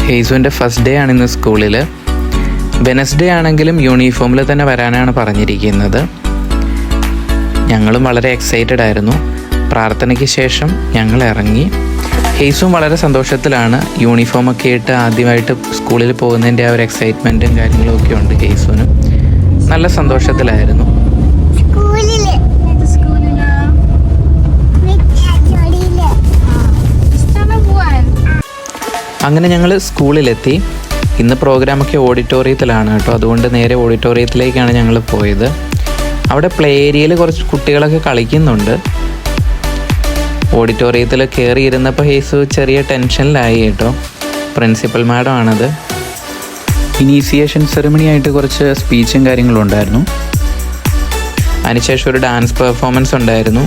ഹെയ്സുവിൻ്റെ first day ആണ് ഇന്ന് സ്കൂളിൽ. വെനസ്ഡേ ആണെങ്കിലും യൂണിഫോമിൽ തന്നെ വരാനാണ് പറഞ്ഞിരിക്കുന്നത്. ഞങ്ങളും വളരെ എക്സൈറ്റഡ് ആയിരുന്നു. പ്രാർത്ഥനയ്ക്ക് ശേഷം ഞങ്ങൾ ഇറങ്ങി. ഹെയ്സും വളരെ സന്തോഷത്തിലാണ്. യൂണിഫോമൊക്കെ ഇട്ട് ആദ്യമായിട്ട് സ്കൂളിൽ പോകുന്നതിൻ്റെ ആ ഒരു എക്സൈറ്റ്മെൻറ്റും കാര്യങ്ങളും ഒക്കെ ഉണ്ട് ഹെയ്സുവിനും. നല്ല സന്തോഷത്തിലായിരുന്നു. അങ്ങനെ ഞങ്ങൾ സ്കൂളിലെത്തി. ഇന്ന് പ്രോഗ്രാമൊക്കെ ഓഡിറ്റോറിയത്തിലാണ് കേട്ടോ. അതുകൊണ്ട് നേരെ ഓഡിറ്റോറിയത്തിലേക്കാണ് ഞങ്ങൾ പോയത്. അവിടെ പ്ലേ ഏരിയയിൽ കുറച്ച് കുട്ടികളൊക്കെ കളിക്കുന്നുണ്ട്. ഓഡിറ്റോറിയത്തിൽ കയറി ഇരുന്നപ്പോൾ ഹെയ്സു ചെറിയ ടെൻഷനിലായി കേട്ടോ. പ്രിൻസിപ്പൽ മാഡം ആണത്. ഇനീസിയേഷൻ സെറിമണി ആയിട്ട് കുറച്ച് സ്പീച്ചും കാര്യങ്ങളും ഉണ്ടായിരുന്നു. അതിനുശേഷം ഒരു ഡാൻസ് പെർഫോമൻസ് ഉണ്ടായിരുന്നു.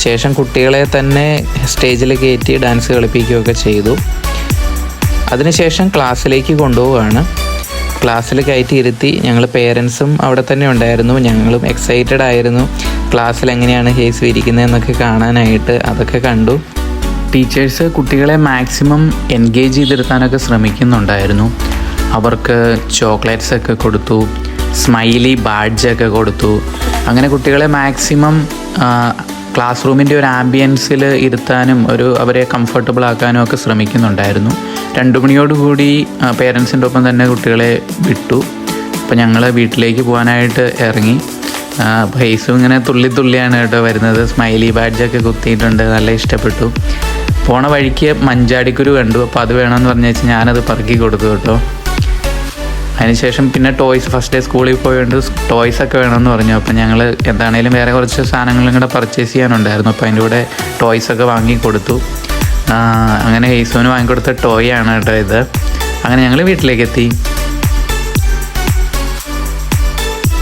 ശേഷം കുട്ടികളെ തന്നെ സ്റ്റേജിൽ കയറ്റി ഡാൻസ് കളിപ്പിക്കുകയൊക്കെ ചെയ്തു. അതിനുശേഷം ക്ലാസ്സിലേക്ക് കൊണ്ടുപോവുകയാണ്. ക്ലാസ്സിൽ കയറ്റി ഇരുത്തി. ഞങ്ങൾ പേരൻസും അവിടെ തന്നെ ഉണ്ടായിരുന്നു. ഞങ്ങളും എക്സൈറ്റഡ് ആയിരുന്നു ക്ലാസ്സിൽ എങ്ങനെയാണ് ഹെയ്സ് ഇരിക്കുന്നതെന്നൊക്കെ കാണാനായിട്ട്. അതൊക്കെ കണ്ടു. ടീച്ചേഴ്സ് കുട്ടികളെ മാക്സിമം എൻഗേജ് ചെയ്തിരുത്താനൊക്കെ ശ്രമിക്കുന്നുണ്ടായിരുന്നു. അവർക്ക് ചോക്ലേറ്റ്സ് ഒക്കെ കൊടുത്തു, സ്മൈലി ബാഡ്ജൊക്കെ കൊടുത്തു. അങ്ങനെ കുട്ടികളെ മാക്സിമം ക്ലാസ് റൂമിൻ്റെ ഒരു ആംബിയൻസിൽ ഇരുത്താനും അവരെ കംഫർട്ടബിൾ ആക്കാനും ഒക്കെ ശ്രമിക്കുന്നുണ്ടായിരുന്നു. 2 മണിയോടുകൂടി പേരൻസിൻ്റെ ഒപ്പം തന്നെ കുട്ടികളെ വിട്ടു. അപ്പോൾ ഞങ്ങൾ വീട്ടിലേക്ക് പോകാനായിട്ട് ഇറങ്ങി. ഹെയ്സും ഇങ്ങനെ തുള്ളിയാണ് കേട്ടോ വരുന്നത്. സ്മൈലി ബാഡ്ജൊക്കെ കുത്തിയിട്ടുണ്ട്. നല്ല ഇഷ്ടപ്പെട്ടു. പോണ വഴിക്ക് മഞ്ചാടിക്കുരു കണ്ടു. അപ്പോൾ അത് വേണമെന്ന് പറഞ്ഞു വെച്ചാൽ ഞാനത് പറക്കി കൊടുത്തു കേട്ടോ. അതിനുശേഷം പിന്നെ ഫസ്റ്റ് ഡേ സ്കൂളിൽ പോയതുകൊണ്ട് ടോയ്സൊക്കെ വേണമെന്ന് പറഞ്ഞു. അപ്പം ഞങ്ങൾ എന്താണേലും വേറെ കുറച്ച് സാധനങ്ങളും കൂടെ പർച്ചേസ് ചെയ്യാനുണ്ടായിരുന്നു. അപ്പോൾ അതിൻ്റെ കൂടെ ടോയ്സൊക്കെ വാങ്ങി കൊടുത്തു. അങ്ങനെ ഹെയ്സുവിന് വാങ്ങിക്കൊടുത്ത ടോയ് ആണ് കേട്ടോ ഇത്. അങ്ങനെ ഞങ്ങൾ വീട്ടിലേക്ക് എത്തി.